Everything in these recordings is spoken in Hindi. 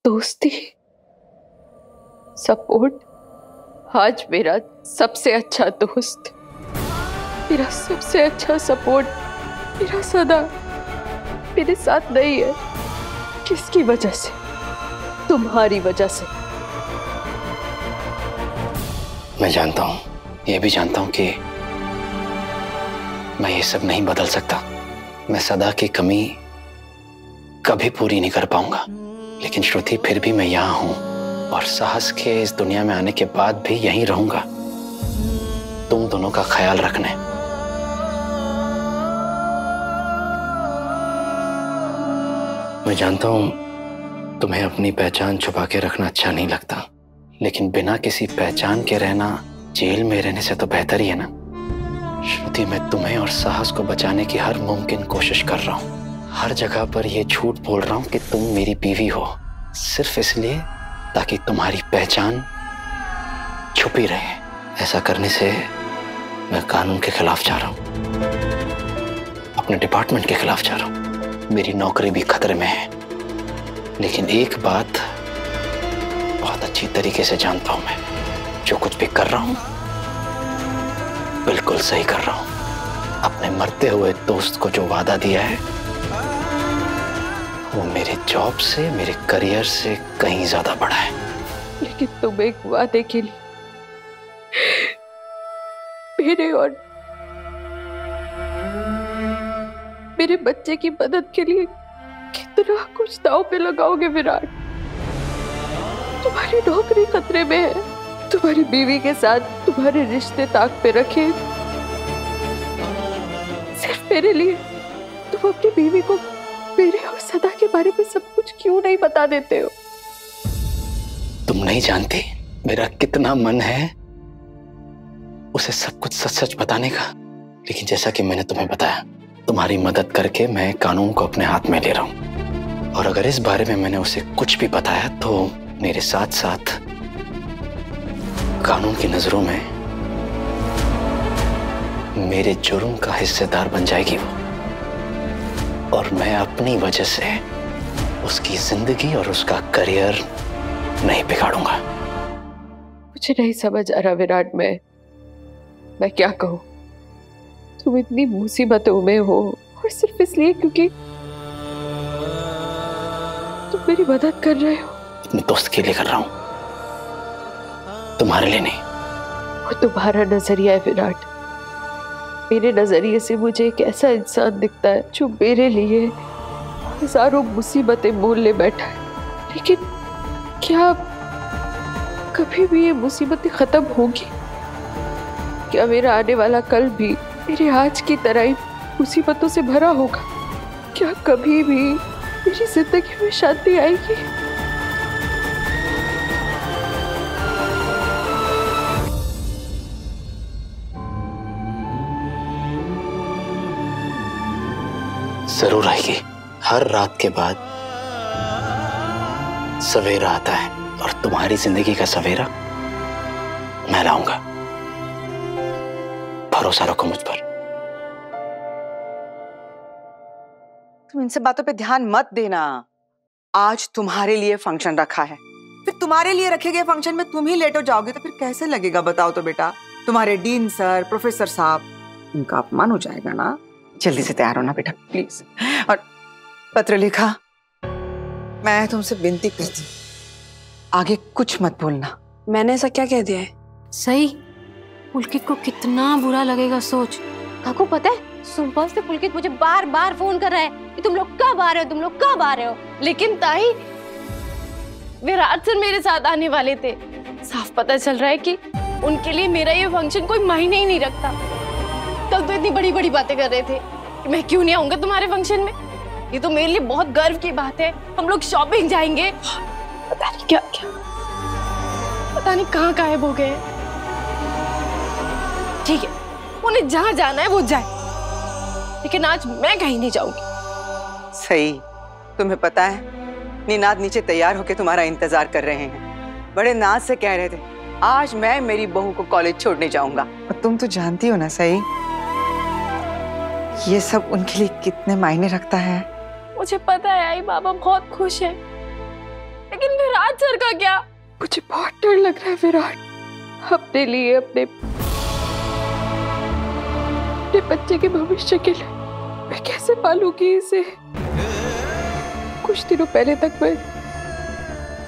दोस्ती, सपोर्ट, आज मेरा सबसे अच्छा दोस्त, मेरा सबसे अच्छा सपोर्ट, मेरा सदा मेरे साथ नहीं है। किसकी वजह से? तुम्हारी वजह से। मैं जानता हूं, ये भी जानता हूं कि मैं ये सब नहीं बदल सकता। मैं सदा की कमी कभी पूरी नहीं कर पाऊंगा, लेकिन श्रुति फिर भी मैं यहाँ हूं और साहस के इस दुनिया में आने के बाद भी यहीं रहूंगा, तुम दोनों का ख्याल रखने। मैं जानता हूं तुम्हें अपनी पहचान छुपा के रखना अच्छा नहीं लगता, लेकिन बिना किसी पहचान के रहना जेल में रहने से तो बेहतर ही है ना। श्रुति, मैं तुम्हें और साहस को बचाने की हर मुमकिन कोशिश कर रहा हूं। हर जगह पर यह झूठ बोल रहा हूं कि तुम मेरी बीवी हो, सिर्फ इसलिए ताकि तुम्हारी पहचान छुपी रहे। ऐसा करने से मैं कानून के खिलाफ जा रहा हूं, अपने डिपार्टमेंट के खिलाफ जा रहा हूं। मेरी नौकरी भी खतरे में है, लेकिन एक बात बहुत अच्छी तरीके से जानता हूं, मैं जो कुछ भी कर रहा हूं बिल्कुल सही कर रहा हूं। अपने मरते हुए दोस्त को जो वादा दिया है वो मेरे जॉब से, मेरे करियर से कहीं ज्यादा बड़ा है। लेकिन तुम एक वादे के लिए मेरे और मेरे बच्चे की मदद के लिए कितना कुछ दांव पे लगाओगे विराट। तुम्हारी नौकरी खतरे में है, तुम्हारी बीवी के साथ तुम्हारे रिश्ते ताक पे रखे, सिर्फ मेरे लिए। तुम अपनी बीवी को मेरे और सदा के बारे में सब कुछ क्यों नहीं बता देते हो? तुम नहीं जानती मेरा कितना मन है उसे सब कुछ सच सच बताने का, लेकिन जैसा कि मैंने तुम्हें बताया, तुम्हारी मदद करके मैं कानून को अपने हाथ में ले रहा हूं। और अगर इस बारे में मैंने उसे कुछ भी बताया तो मेरे साथ साथ कानून की नजरों में मेरे जुर्म का हिस्सेदार बन जाएगी वो, और मैं अपनी वजह से उसकी जिंदगी और उसका करियर नहीं बिगाड़ूंगा। मुझे नहीं समझ आ रहा विराट, मैं क्या कहूं। तुम इतनी मुसीबतों में हो और सिर्फ इसलिए क्योंकि तुम मेरी मदद कर रहे हो। अपने दोस्त के लिए कर रहा हूं, तुम्हारे लिए नहीं। वो तुम्हारा नजरिया है विराट। मेरे नजरिए से मुझे एक ऐसा इंसान दिखता है जो मेरे लिए हजारों मुसीबतें मोल ले बैठा है। लेकिन क्या कभी भी ये मुसीबतें खत्म होगी? क्या मेरा आने वाला कल भी मेरे आज की तरह ही मुसीबतों से भरा होगा? क्या कभी भी मेरी जिंदगी में शांति आएगी? जरूर आएगी। हर रात के बाद सवेरा आता है और तुम्हारी जिंदगी का सवेरा मैं लाऊंगा। भरोसा रखो मुझ पर। तुम इन सब बातों पे ध्यान मत देना। आज तुम्हारे लिए फंक्शन रखा है, फिर तुम्हारे लिए रखे गए फंक्शन में तुम ही लेट हो जाओगे तो फिर कैसे लगेगा बताओ तो बेटा। तुम्हारे डीन सर, प्रोफेसर साहब, उनका अपमान हो जाएगा ना। जल्दी से तैयार होना बेटा प्लीज। और पत्रलेखा, मैं तुमसे विनती करती, आगे कुछ मत बोलना। मैंने ऐसा क्या कह दिया है? सही, पुलकित को कितना बुरा लगेगा सोच। आपको पता है सुबह से पुलकित मुझे बार बार फोन कर रहा है कि तुम लोग कब आ रहे हो, तुम लोग कब आ रहे हो। लेकिन ताई, विराट सर मेरे साथ आने वाले थे। साफ पता चल रहा है कि उनके लिए मेरा ये फंक्शन कोई मायने ही नहीं रखता। कल तो इतनी बड़ी बड़ी बातें कर रहे थे कि मैं क्यों नहीं आऊंगा तुम्हारे फंक्शन में। ये तो मेरे लिए बहुत गर्व की बात है। हम लोग शॉपिंग जाएंगे, पता नहीं क्या क्या, पता नहीं कहाँ गायब हो गए। ठीक है, उन्हें जहाँ जाना है वो जाए, लेकिन आज मैं कहीं नहीं जाऊंगी। सही, तुम्हें पता है निनाद नीचे तैयार होके तुम्हारा इंतजार कर रहे हैं। बड़े नाज से कह रहे थे आज मैं मेरी बहू को कॉलेज छोड़ने जाऊंगा। और तुम तो जानती हो ना सही, ये सब उनके लिए कितने मायने रखता है। मुझे पता है आई बाबा बहुत खुश है, लेकिन विराट सर का क्या? मुझे बहुत डर लग रहा है विराट, अपने लिए, अपने बच्चे के भविष्य के लिए। मैं कैसे पालूंगी इसे? कुछ दिनों पहले तक मैं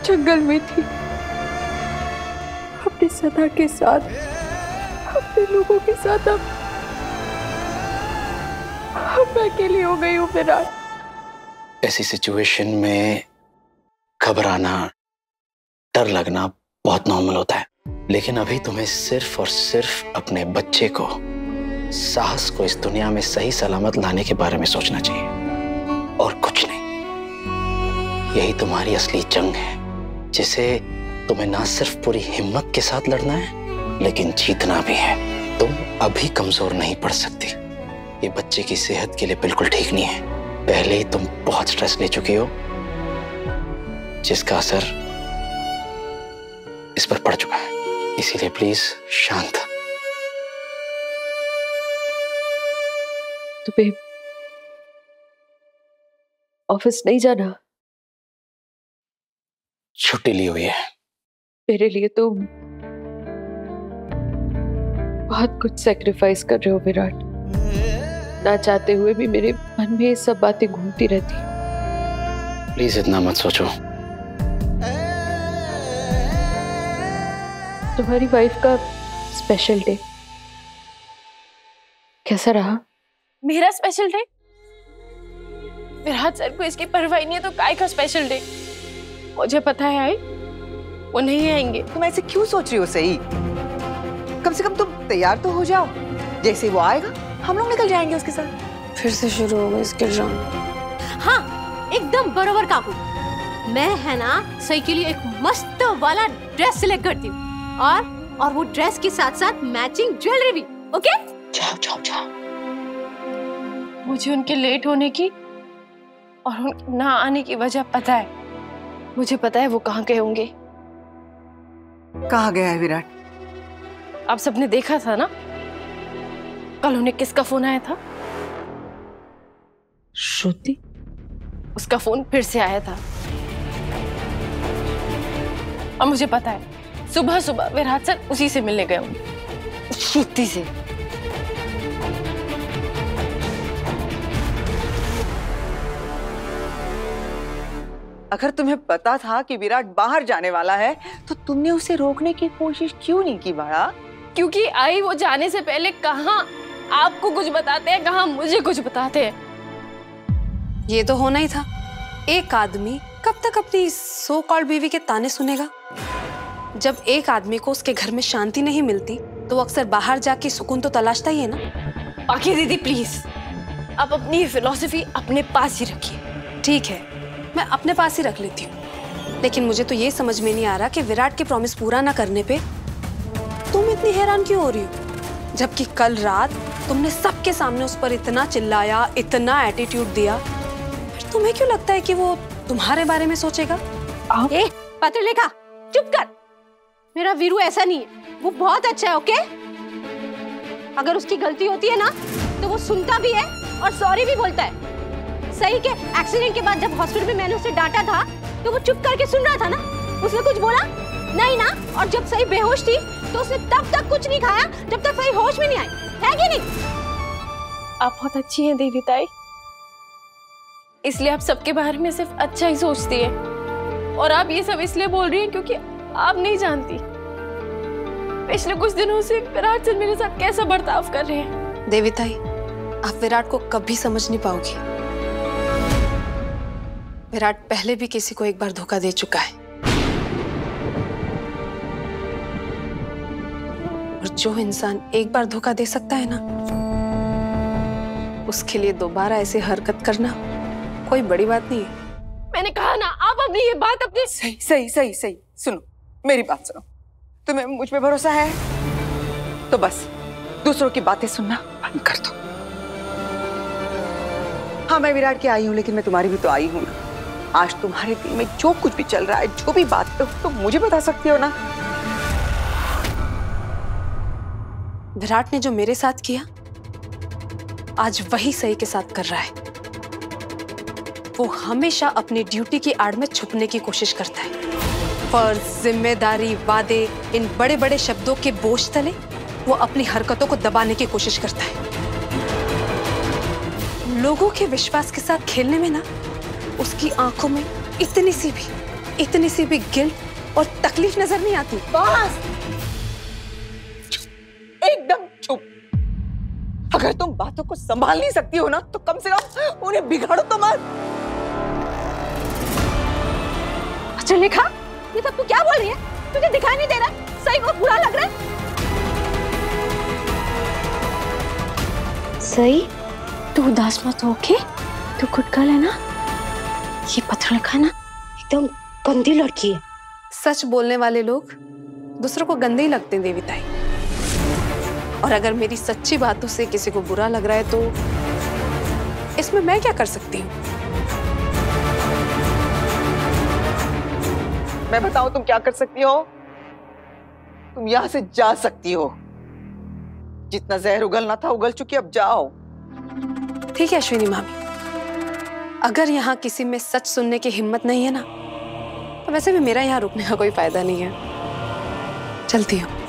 जंगल में थी, अपनी सदा के साथ, अपने लोगों के साथ। अब मैं अकेली हो गई हूँ विराट। ऐसी सिचुएशन में घबराना, डर लगना बहुत नॉर्मल होता है, लेकिन अभी तुम्हें सिर्फ और सिर्फ अपने बच्चे को, साहस को इस दुनिया में सही सलामत लाने के बारे में सोचना चाहिए, और कुछ नहीं। यही तुम्हारी असली जंग है, जिसे तुम्हें ना सिर्फ पूरी हिम्मत के साथ लड़ना है, लेकिन जीतना भी है। तुम अभी कमजोर नहीं पड़ सकती। ये बच्चे की सेहत के लिए बिल्कुल ठीक नहीं है। पहले ही तुम बहुत स्ट्रेस ले चुके हो, जिसका असर इस पर पड़ चुका है। इसीलिए प्लीज शांत। तुम्हें ऑफिस नहीं जाना? छुट्टी ली हुई है। मेरे लिए तुम बहुत कुछ सैक्रिफाइस कर रहे हो विराट। ना चाहते हुए भी मेरे मन में ये सब बातें घूमती रहती। प्लीज इतना मत सोचो। तुम्हारी वाइफ का स्पेशल डे कैसा रहा? मेरा स्पेशल डे? विराट सर को इसकी परवाह नहीं है तो काय का स्पेशल डे? मुझे पता है आई, वो नहीं आएंगे। तुम ऐसे क्यों सोच रही हो? सही, कम से कम तुम तैयार तो हो जाओ। जैसे वो आएगा हम लोग निकल जाएंगे उसके साथ। फिर से शुरू हो गई इसके ड्रामा। हाँ, एकदम बरोबर काकू। मैं है ना सही के लिए एक मस्त वाला ड्रेस सिलेक्ट करती हूँ, और वो ड्रेस के साथ साथ मैचिंग ज्वेलरी भी। ओके? जाओ जाओ जाओ। मुझे उनके लेट होने की और उनके ना आने की वजह पता है। मुझे पता है वो कहाँ गए होंगे। कहाँ गया है विराट? आप सबने देखा था ना कल उन्हें किसका फोन आया था? श्रुति। उसका फोन फिर से आया था, और मुझे पता है सुबह सुबह विराट सर उसी से मिलने गए होंगे, श्रुति से। अगर तुम्हें पता था कि विराट बाहर जाने वाला है तो तुमने उसे रोकने की कोशिश क्यों नहीं की बड़ा? क्योंकि आई वो जाने से पहले कहाँ आपको कुछ बताते हैं, कहाँ मुझे कुछ बताते हैं। ये तो होना ही था। एक आदमी कब तक अपनी सो कॉल्ड बीवी के ताने सुनेगा? जब एक आदमी को उसके घर में शांति नहीं मिलती तो वो अक्सर बाहर जाके सुकून तो तलाशता ही है ना। बाकी दीदी प्लीज आप अपनी फिलॉसफी अपने पास ही रखिए। ठीक है, मैं अपने पास ही रख लेती हूँ, लेकिन मुझे तो ये समझ में नहीं आ रहा कि विराट के प्रॉमिस पूरा ना करने पे तुम इतनी हैरान क्यों हो रही हो, जबकि कल रात तुमने सबके सामने उस पर इतना चिल्लाया, इतना एटीट्यूड दिया। फिर तुम्हें क्यों लगता है कि वो तुम्हारे बारे में सोचेगा? ए, पत्रलेखा, चुप कर। मेरा वीरू ऐसा नहीं है, वो बहुत अच्छा है। ओके? अगर उसकी गलती होती है ना तो वो सुनता भी है और सॉरी भी बोलता है। सही के एक्सीडेंट के बाद जब हॉस्पिटल में मैंने उसे डांटा था तो वो चुप करके सुन रहा था ना, उसने कुछ बोला नहीं ना। और जब सही बेहोश थी तो उसने तब तक कुछ नहीं खाया जब तक सही होश में नहीं आई, है कि नहीं? आप बहुत अच्छी हैं देवीताई, इसलिए आप सबके बारे में सिर्फ अच्छा ही सोचती है, और आप ये सब इसलिए बोल रही हैं क्योंकि आप नहीं जानती पिछले कुछ दिनों से विराट सर मेरे साथ कैसा बर्ताव कर रहे हैं। देवीताई, आप विराट को कभी समझ नहीं पाओगी। विराट पहले भी किसी को एक बार धोखा दे चुका है, और जो इंसान एक बार धोखा दे सकता है ना, उसके लिए दोबारा ऐसे हरकत करना कोई बड़ी बात नहीं है। मैंने कहा ना, आप अपनी ये बात अपने सही सही सही सही सुनो, मेरी बात सुनो। तुम्हें मुझ पे भरोसा है तो बस दूसरों की बातें सुनना बंद कर दो। हाँ, मैं विराट की आई हूँ, लेकिन मैं तुम्हारी भी तो आई हूँ ना। आज तुम्हारे दिल में जो कुछ भी चल रहा है, जो भी बात है, तो मुझे बता सकती हो ना। विराट ने जो मेरे साथ किया आज वही सही के साथ कर रहा है। वो हमेशा अपनी ड्यूटी की आड़ में छुपने की कोशिश करता है। फर्ज, जिम्मेदारी, वादे, इन बड़े बड़े शब्दों के बोझ तले वो अपनी हरकतों को दबाने की कोशिश करता है। लोगों के विश्वास के साथ खेलने में ना उसकी आंखों में इतनी सी भी गिल्ट और तकलीफ नजर नहीं आती। बस एकदम चुप। अगर तुम बातों को संभाल नहीं सकती हो ना तो कम से कम उन्हें बिगाड़ो तो मत। अच्छा लेखा, ये सब तू क्या बोल रही है? तुझे दिखाई नहीं दे रहा? सही में बुरा लग रहा है? सही, तू उदास मत होके, तू खुद का लेना। ये पत्रलेखा ना एकदम गंदी लड़की है। सच बोलने वाले लोग दूसरों को गंदे ही लगते हैं देविताई। और अगर मेरी सच्ची बातों से किसी को बुरा लग रहा है तो इसमें मैं क्या कर सकती हूँ? मैं बताऊं तुम क्या कर सकती हो? तुम यहां से जा सकती हो। जितना जहर उगलना था उगल चुकी, अब जाओ। ठीक है अश्विनी मामी, अगर यहाँ किसी में सच सुनने की हिम्मत नहीं है ना, तो वैसे भी मेरा यहाँ रुकने का कोई फायदा नहीं है। चलती हूँ।